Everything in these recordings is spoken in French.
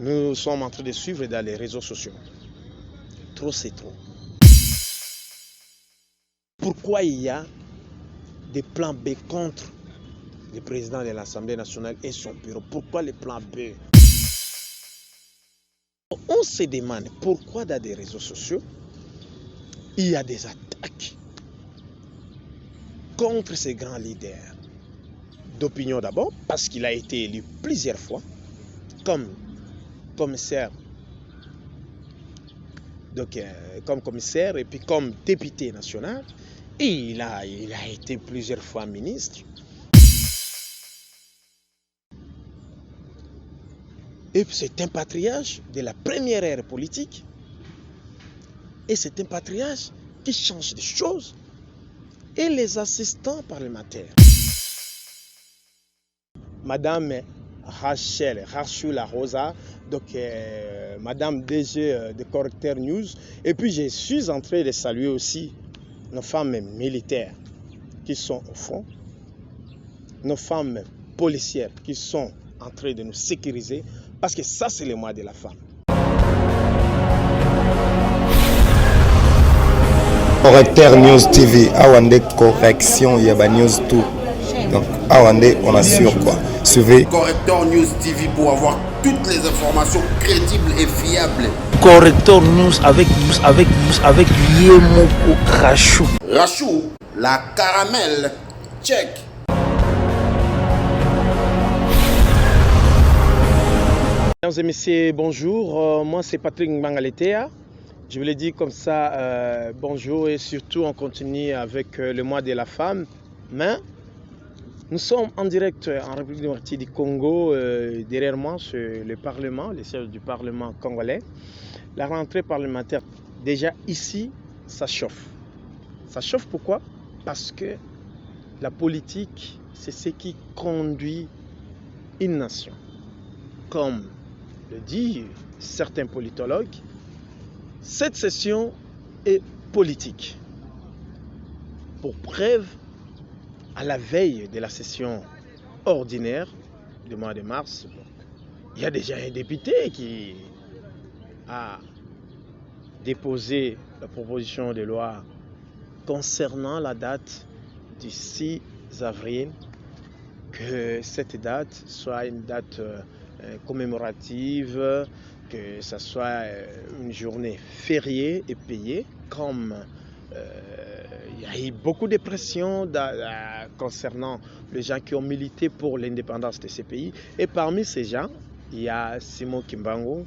nous sommes en train de suivre dans les réseaux sociaux. Trop, c'est trop. Pourquoi il y a des plans B contre le président de l'Assemblée nationale et son bureau? Pourquoi les plans B? On se demande pourquoi dans des réseaux sociaux, il y a des attaques contre ces grands leaders d'opinion d'abord, parce qu'il a été élu plusieurs fois comme commissaire, comme commissaire et puis comme député national. Et il a été plusieurs fois ministre. Et c'est un patriarche de la première ère politique. Et c'est un patriarche qui change des choses. Et les assistants parlementaires. Madame Rachel Rosa, Madame DG de Correcteur News. Et puis je suis en train de saluer aussi nos femmes militaires qui sont au front, nos femmes policières qui sont en train de nous sécuriser, parce que ça c'est le mois de la femme. Correcteur News TV, Awande correction, Yaba News tout. Donc Awande, on assure quoi. Suivez Correcteur News TV pour avoir toutes les informations crédibles et fiables. Correcteur News avec Yemoko Rachou. Rachou, la caramel, check. Mesdames et messieurs, bonjour. Moi c'est Patrick Mbangaletea. Je vous l'ai dit comme ça, bonjour, et surtout on continue avec le mois de la femme. Mais nous sommes en direct en République démocratique du Congo. Derrière moi, c'est le Parlement, le siège du Parlement congolais. La rentrée parlementaire, déjà ici, ça chauffe. Ça chauffe pourquoi? Parce que la politique, c'est ce qui conduit une nation. Comme le disent certains politologues, cette session est politique. Pour preuve, à la veille de la session ordinaire du mois de mars, il y a déjà un député qui a déposé la proposition de loi concernant la date du 6 avril, que cette date soit une date commémorative, que ce soit une journée fériée et payée, comme il y a eu beaucoup de pression concernant les gens qui ont milité pour l'indépendance de ces pays. Et parmi ces gens, il y a Simon Kimbangu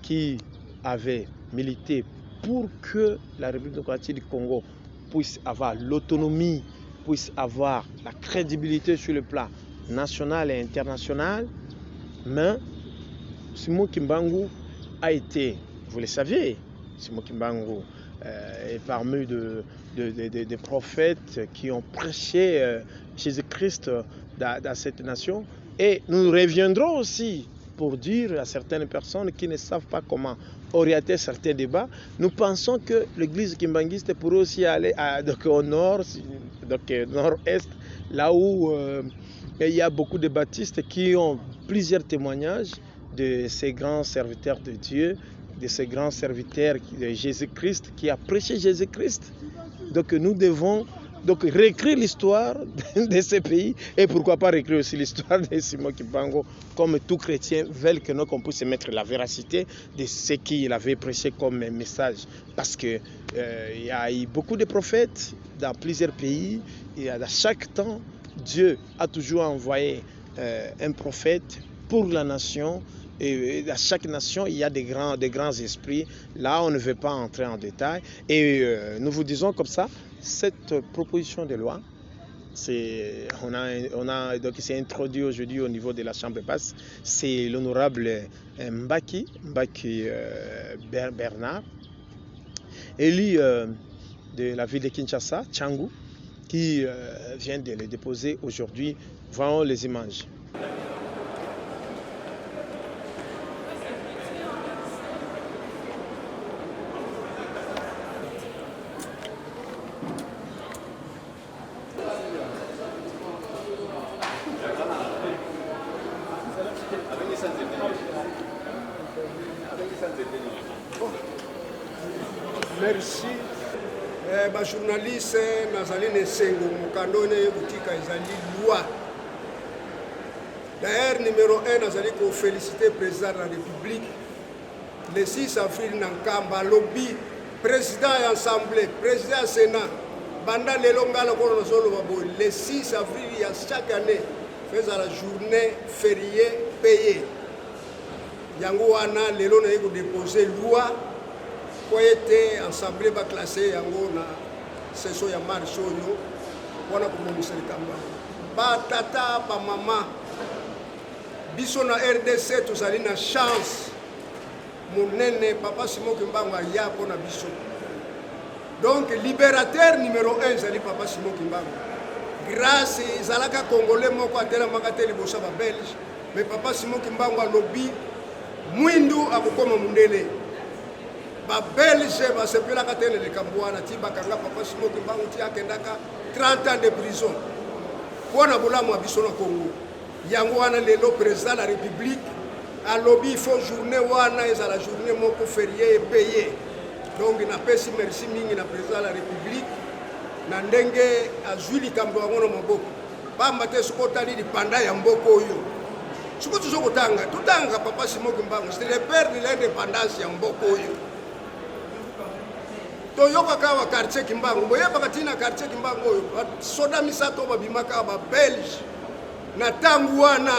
qui avait milité pour que la République démocratique du Congo puisse avoir l'autonomie, puisse avoir la crédibilité sur le plan national et international. Mais Simon Kimbangu a été, vous le savez, Simon Kimbangu est parmi des prophètes qui ont prêché Jésus-Christ dans cette nation. Et nous reviendrons aussi pour dire à certaines personnes qui ne savent pas comment orienter certains débats, nous pensons que l'église kimbanguiste pourrait aussi aller au nord, nord-est, là où il y a beaucoup de baptistes qui ont plusieurs témoignages de ces grands serviteurs de Dieu, de ces grands serviteurs de Jésus-Christ, qui a prêché Jésus-Christ. Donc nous devons réécrire l'histoire de ces pays, et pourquoi pas réécrire aussi l'histoire de Simon Kimbangu, comme tout chrétien veut que nous qu'on puisse mettre la véracité de ce qu'il avait prêché comme message. Parce que il y a eu beaucoup de prophètes dans plusieurs pays, et à chaque temps, Dieu a toujours envoyé un prophète pour la nation. Et à chaque nation, il y a des grands esprits. Là, on ne veut pas entrer en détail. Et nous vous disons comme ça, cette proposition de loi, c'est introduit aujourd'hui au niveau de la Chambre basse. C'est l'honorable Mbaki Bernard, élu de la ville de Kinshasa, Tchangou, qui vient de le déposer aujourd'hui. Voyons les images. Merci. Les journalistes, nous allons loi. D'ailleurs, numéro 1, nous allons féliciter le président de la République. Le 6 avril, nous avons lobby, président et assemblée, président et sénat. Pendant le 6 avril, il y a chaque année, faisant la journée fériée payée. Yango wana lelo na yeko déposer loi pour être assemblée ba classer yango na session ya marche oyo wana ko monisa likamba ba tata ba mama biso na RDC tozali na chance monene papa Simon Kimbangu ya pona biso donc libérateur numéro 1 zali papa Simon Kimbangu grâce zalaka congolais moko atela makateli bosa ba belge mais papa Simon Kimbangu alobi mwindu akukoma mundele ba belge basepelaka tele likambo wana ti bakanga papa Simon Kimbangu ti akendaka 30 ans de prison mpona bolamu ya biso na Congo yango wana lelo président de la République alobi il faut journée wana ezala journée moko férié payé donc napesi merci mingi na président de la République na ndenge azwi likambo yango na maboko pamba te soki otali lipanda ya mboka oyo soki tozokotanga totanga papa Simon Kimbangu c'est le père de l'indépendance ya mboka oyo toyokaka wa quartier Kimbangu boyebaka ntina quartier Kimbangu oyo soda misato babimaka babelge na ntango wana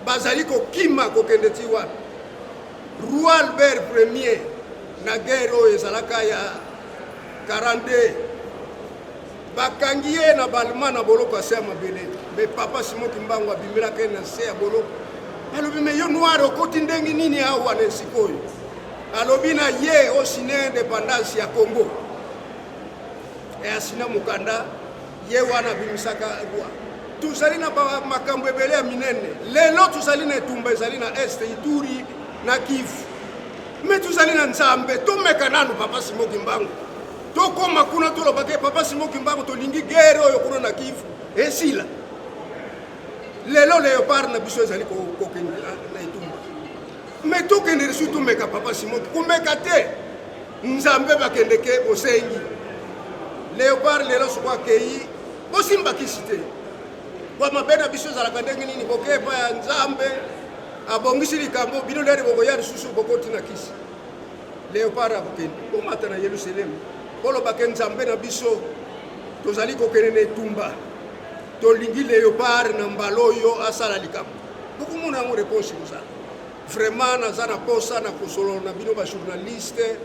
bazali kokima kokende ti wana roi Albert Premier na guerre oyo ezalaka ya 42 bakangi ye na balma na boloko ase ya mabele me papa Simon Kimbangu abimelaka ye na se ya boloko alobi me yo noir okoti ndenge nini awa na esika oyo alobi na ye osine indépendance ya Congo e asina mokanda ye wana abimisaka roi tuzali na makambo ebele ya minene lelo tuzali na etumba ezali na este Ituri na Kivu me tuzali na Nzambe tomeka nanu papa Simon Kimbangu tokoma kuna tolobake papa Simon Kimbangu tolingi guerre oyo kuna na Kivu esila lelo léopard na biso ezali kokende na etumba me tokende resu tomeka papa Simon komeka te Nzambe bakendeke bosengi léopard lelo soko akei bosimbakisi te kwa mabena biso ezalaka ndenge nini bokepa ya Nzambe abongisi likambo bino lere bokoya lisusu bokoti na kisi léopard akokende komata na Yerusalemu kolobaka Nzambe na biso tozali kokende na etumba tolingi léopard na mbala oyo asala likambo bokomona yango réponse kozala vraiment naza na posa na kosolola na bino bajournaliste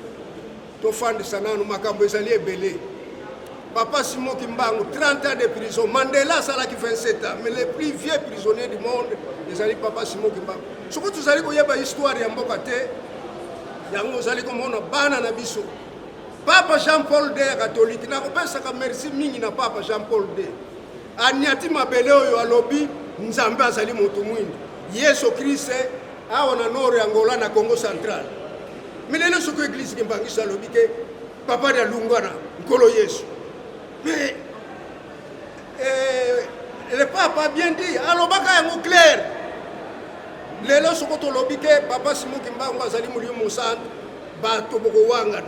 tofandisa nanu makambo ezali ebele papa Simon Kimbangu 30 ans de prison Mandela asalaki 27 ans mais le plus vieux prisonnier du monde ezali papa Simon Kimbangu soko tozali koyeba histoire ya mboka te yango ozali komona bana na biso papa Jean-Paul II catholique nakopesaka merci mingi na papa Jean-Paul II aniati mabele oyo alobi Nzambe azali moto mwindu Yesu Christ awa na nord ya Angola na Congo central milele soko église Kimbangu alobi ke papa ya lungwana nkolo Yesu mais le pape a bien dit alobaka yango clair lelo soko tolobi ke papa Simon Kimbangu azali mulimo sant bato bokowangana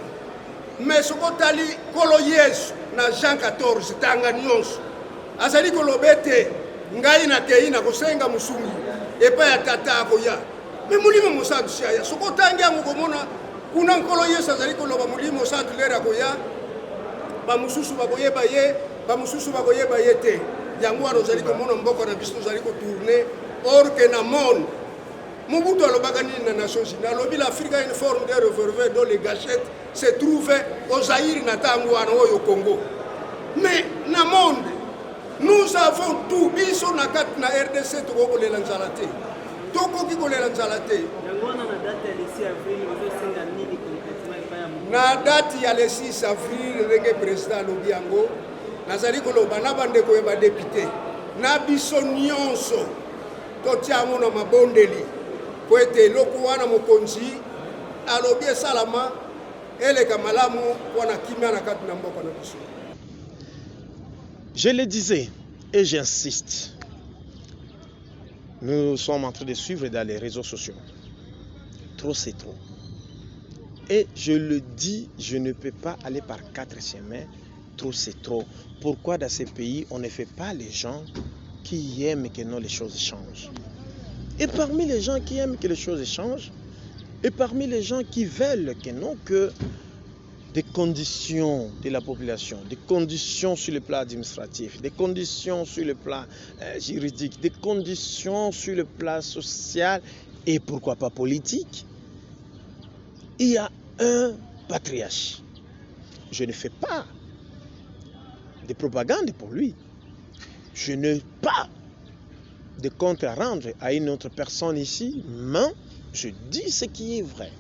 mais soko tali kolo Yesu na Jean 14 tanga nyonso azali kolobete ngai na kei na kosenga musungi epa ya tata akoya mais mulimo mosantu siaya soko tangi yango komona kuna nkolo Yesu azali koloba mulimo santu lera koya bamususu bakoyeba ye bamususu bakoyeba ye te yango wana ozali komona mboka na biso ozali kotourne or que na monde Mobutu alobaka nini na Nations Unies alobi l'Afrique a une forme de revolver dont les gâchettes se trouvent au Zaïre na ntango wana oyo Congo mais na monde nous avons tout biso na kati na RDC tokokolela nzala te tokoki kolela nzala te na date ya le 6 avril ndenge président alobi yango nazali koloba na bandeko ya badepute na biso nyonso totia yango na mabondeli po ete eloko wana mokonzi alobi esalama eleka malamu wana kimia na kati na mboka na biso. Je le disais et j'insiste, nous sommes en train de suivre dans les réseaux sociaux. Trop c'est trop. Et je le dis, je ne peux pas aller par 4 chemins. Trop, c'est trop. Pourquoi dans ces pays, on ne fait pas les gens qui aiment que non, les choses changent? Et parmi les gens qui aiment que les choses changent, et parmi les gens qui veulent que non, que des conditions de la population, des conditions sur le plan administratif, des conditions sur le plan juridique, des conditions sur le plan social et pourquoi pas politique, il y a un patriarche. Je ne fais pas de propagande pour lui. Je n'ai pas de compte à rendre à une autre personne ici, mais je dis ce qui est vrai.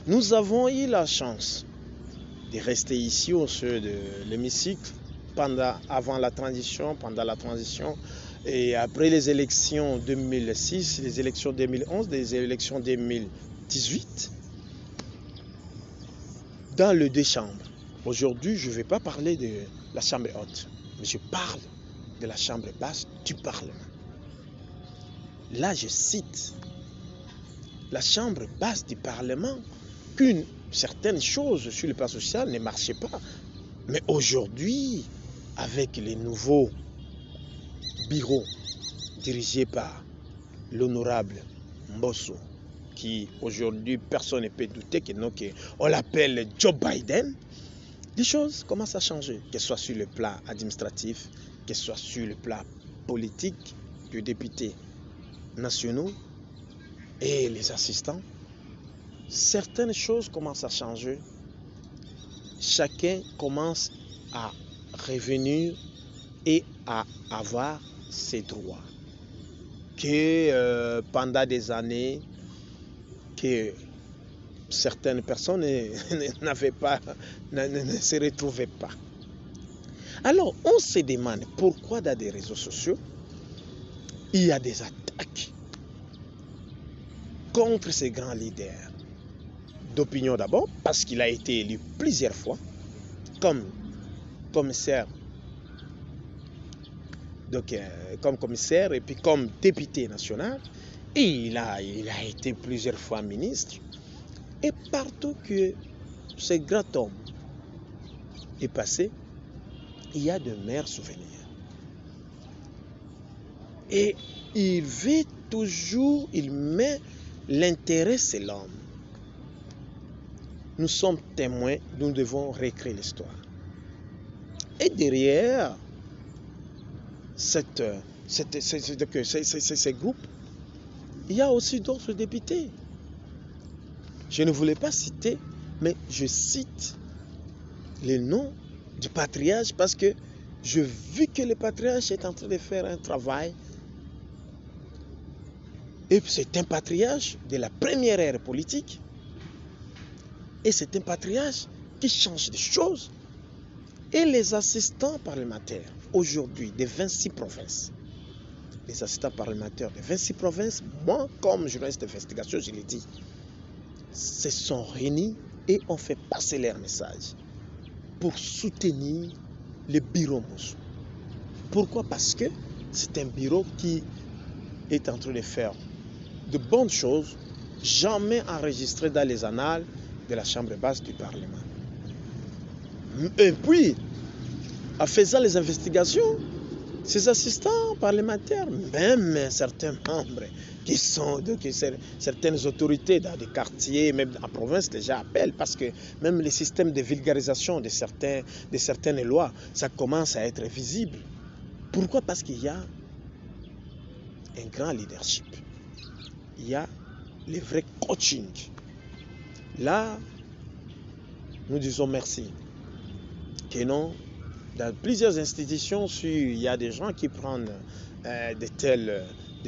Nous avons eu la chance de rester ici au sein de l'hémicycle avant la transition, pendant la transition et après les élections 2006, les élections 2011, les élections 2018, dans les 2 chambres. Aujourd'hui, je ne vais pas parler de la chambre haute, mais je parle de la chambre basse du Parlement. Là, je cite la chambre basse du Parlement, qu'une certaine chose sur le plan social ne marchait pas. Mais aujourd'hui, avec les nouveaux bureaux dirigés par l'honorable Mbosso, qui aujourd'hui personne ne peut douter qu'on l'appelle Joe Biden, les choses commencent à changer, que ce soit sur le plan administratif, que ce soit sur le plan politique, les députés nationaux et les assistants. Certaines choses commencent à changer. Chacun commence à revenir et à avoir ses droits. Que pendant des années, que certaines personnes n'avaient pas, ne se retrouvaient pas. Alors, on se demande pourquoi dans des réseaux sociaux, il y a des attaques contre ces grands leaders d'opinion d'abord, parce qu'il a été élu plusieurs fois comme commissaire, comme commissaire et puis comme député national. Et il a été plusieurs fois ministre. Et partout que ce grand homme est passé, il y a de meilleurs souvenirs. Et il veut toujours, il met l'intérêt, c'est l'homme. Nous sommes témoins, nous devons réécrire l'histoire. Et derrière ces groupes, il y a aussi d'autres députés. Je ne voulais pas citer, mais je cite les noms du patriarche parce que je vis que le patriarche est en train de faire un travail. Et c'est un patriarche de la première ère politique. Et c'est un patriarche qui change des choses. Et les assistants parlementaires, aujourd'hui, de 26 provinces, les assistants parlementaires de 26 provinces, moi, comme journaliste d'investigation, je l'ai dit, se sont réunis et ont fait passer leur message pour soutenir le bureau Mbosso. Pourquoi? Parce que c'est un bureau qui est en train de faire de bonnes choses, jamais enregistrées dans les annales de la Chambre basse du Parlement. Et puis, en faisant les investigations, ces assistants parlementaires, même certains membres qui sont certaines autorités dans des quartiers, même en province, déjà appellent, parce que même les systèmes de vulgarisation de certaines lois, ça commence à être visible. Pourquoi? Parce qu'il y a un grand leadership. Il y a le vrai coaching. Là, nous disons merci. Que non, dans plusieurs institutions, il y a des gens qui prennent de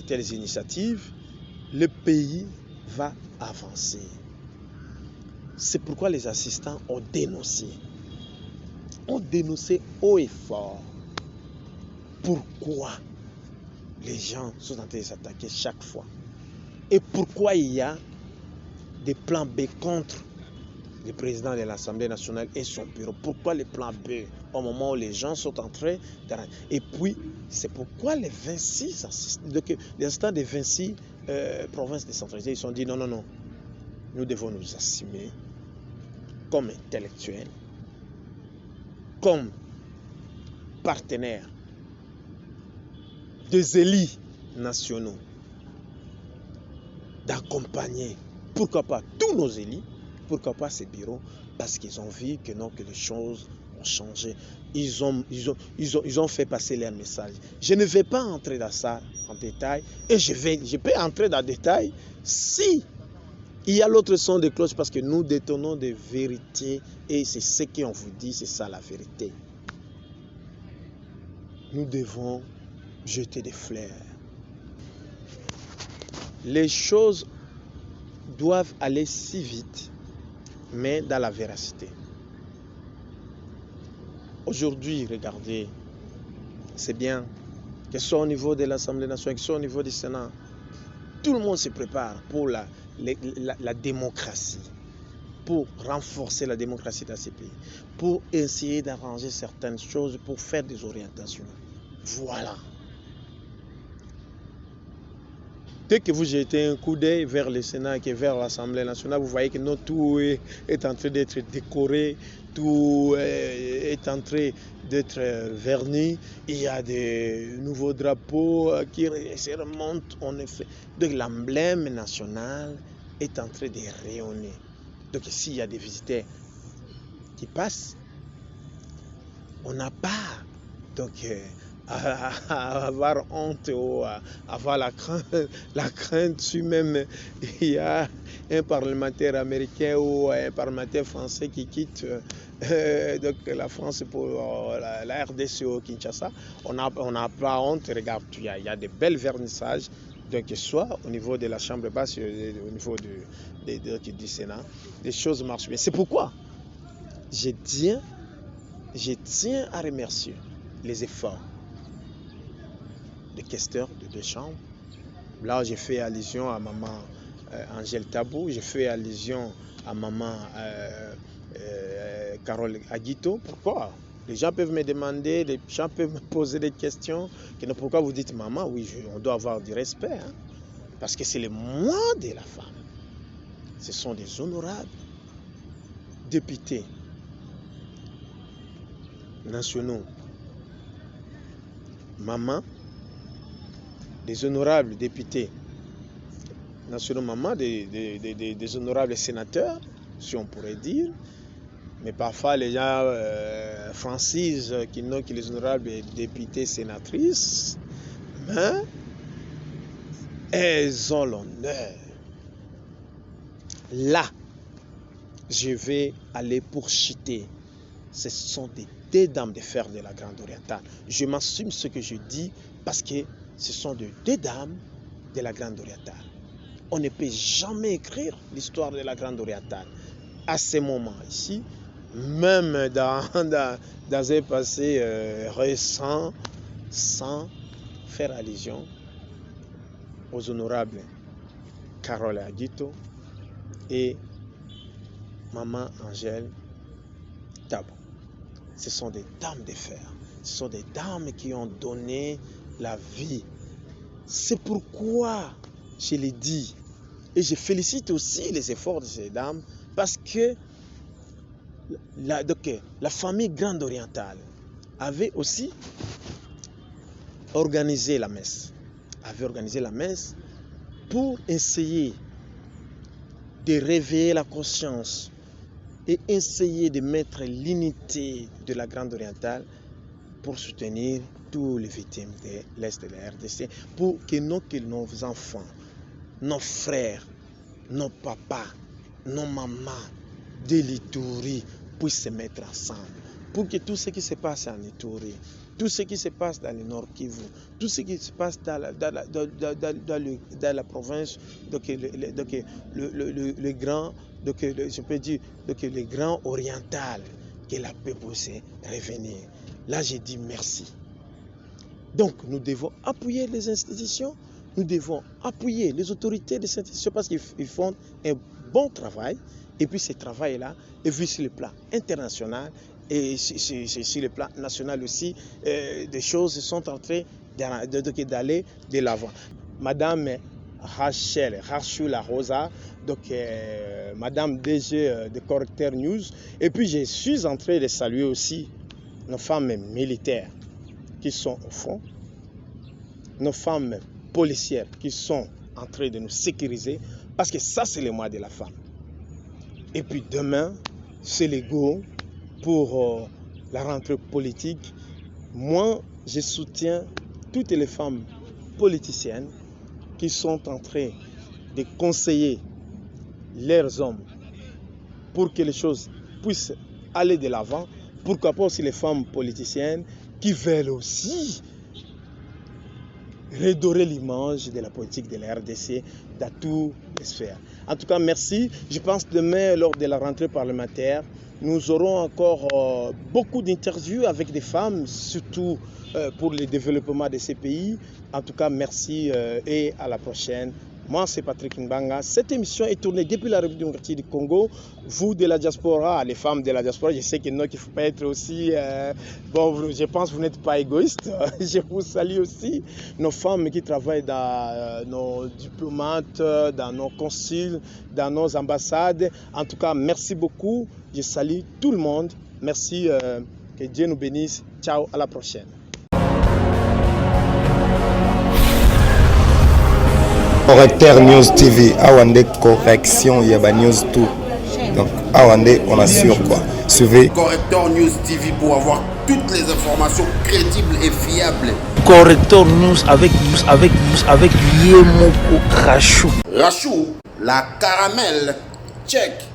telles initiatives, le pays va avancer. C'est pourquoi les assistants ont dénoncé haut et fort. Pourquoi les gens sont en train de s'attaquer chaque fois? Et pourquoi il y a des plans B contre le président de l'Assemblée nationale et son bureau? Pourquoi les plans B au moment où les gens sont en train d'arrêter? Et puis, c'est pourquoi les 26 assistants des 26 provinces décentralisées, ils se sont dit non. nous devons nous assumer comme intellectuels, comme partenaires des élites nationaux, d'accompagner, pourquoi pas tous nos élites, pourquoi pas ces bureaux, parce qu'ils ont vu que non, que les choses ont changé. Ils ont fait passer leur message. Je ne vais pas entrer dans ça en détail, et je peux entrer dans le détail si il y a l'autre son de cloche, parce que nous détenons des vérités, et c'est ce qu'on vous dit, c'est ça la vérité. Nous devons jeter des fleurs. Les choses doivent aller si vite, mais dans la véracité. Aujourd'hui, regardez, c'est bien, que ce soit au niveau de l'Assemblée nationale, que ce soit au niveau du Sénat, tout le monde se prépare pour la démocratie, pour renforcer la démocratie dans ces pays, pour essayer d'arranger certaines choses, pour faire des orientations. Voilà. Dès que vous jetez un coup d'œil vers le Sénat et vers l'Assemblée nationale, vous voyez que non, tout est en train d'être décoré, tout est en train d'être verni. Il y a des nouveaux drapeaux qui se remontent en effet. Donc l'emblème national est en train de rayonner. Donc s'il y a des visiteurs qui passent, on n'a pas donc à avoir honte ou à avoir la crainte si même il y a un parlementaire américain ou un parlementaire français qui quitte donc la France pour la RDC au Kinshasa. On n'a pas honte. Regarde, il y a des belles vernissages, donc soit au niveau de la Chambre basse, au niveau du Sénat, les choses marchent bien. C'est pourquoi je tiens à remercier les efforts des questeurs de deux chambres. Là, j'ai fait allusion à maman Angèle Tabou, j'ai fait allusion à maman Carole Aguito. Pourquoi? Les gens peuvent me demander, les gens peuvent me poser des questions. Pourquoi vous dites maman? Oui, on doit avoir du respect, hein, parce que c'est le moi de la femme. Ce sont des honorables députés nationaux. Maman, des honorables députés nationaux, maman, des honorables sénateurs, si on pourrait dire. Mais parfois, les gens francisent qu'ils n'ont que les honorables députés sénatrices. Mais elles ont l'honneur. Là, je vais aller pour chiter. Ce sont des deux dames de fer de la Grande Orientale. Je m'assume ce que je dis parce que ce sont de deux dames de la Grande Orientale. On ne peut jamais écrire l'histoire de la Grande Orientale à ce moment ici, même dans un passé récent, sans faire allusion aux honorables Carole Aguito et maman Angèle Tabou. Ce sont des dames de fer. Ce sont des dames qui ont donné la vie. C'est pourquoi je l'ai dit. Et je félicite aussi les efforts de ces dames parce que la famille Grande Orientale avait aussi organisé la messe. Pour essayer de réveiller la conscience et essayer de mettre l'unité de la Grande Orientale pour soutenir tous les victimes de l'Est de la RDC, pour que nos enfants, nos frères, nos papas, nos mamans de l'Ituri puissent se mettre ensemble, pour que tout ce qui se passe en Ituri, tout ce qui se passe dans le Nord Kivu, tout ce qui se passe dans la province, donc le grand, donc je peux dire, donc le grand oriental, que la paix puisse revenir. Là, j'ai dit merci. Donc, nous devons appuyer les institutions, nous devons appuyer les autorités de ces institutions parce qu'ils font un bon travail. Et puis, ce travail-là est vu sur le plan international et sur le plan national aussi. Des choses sont en train d'aller de l'avant. Madame Rachou La Rosa, donc Madame DG de Correcteur News. Et puis je suis en train de saluer aussi nos femmes militaires qui sont au front, nos femmes policières qui sont en train de nous sécuriser, parce que ça c'est le mois de la femme. Et puis demain, c'est le go pour la rentrée politique. Moi, je soutiens toutes les femmes politiciennes qui sont en train de conseiller leurs hommes pour que les choses puissent aller de l'avant. Pourquoi pas aussi les femmes politiciennes qui veulent aussi redorer l'image de la politique de la RDC dans toutes les sphères. En tout cas, merci. Je pense que demain, lors de la rentrée parlementaire, nous aurons encore beaucoup d'interviews avec des femmes, surtout pour le développement de ces pays. En tout cas, merci et à la prochaine. Moi, c'est Patrick Mbanga. Cette émission est tournée depuis la République démocratique du Congo. Vous de la diaspora, les femmes de la diaspora, je sais qu'il ne faut pas être aussi... bon, je pense que vous n'êtes pas égoïste. Je vous salue aussi. Nos femmes qui travaillent dans nos diplomates, dans nos consuls, dans nos ambassades. En tout cas, merci beaucoup. Je salue tout le monde. Merci. Que Dieu nous bénisse. Ciao, à la prochaine. Correcteur News TV, Awande correction, Yaba News tout. Donc, Awande, on assure quoi. Suivez Correcteur News TV pour avoir toutes les informations crédibles et fiables. Correcteur News avec Yemoko Rachou. Rachou, la caramel, check.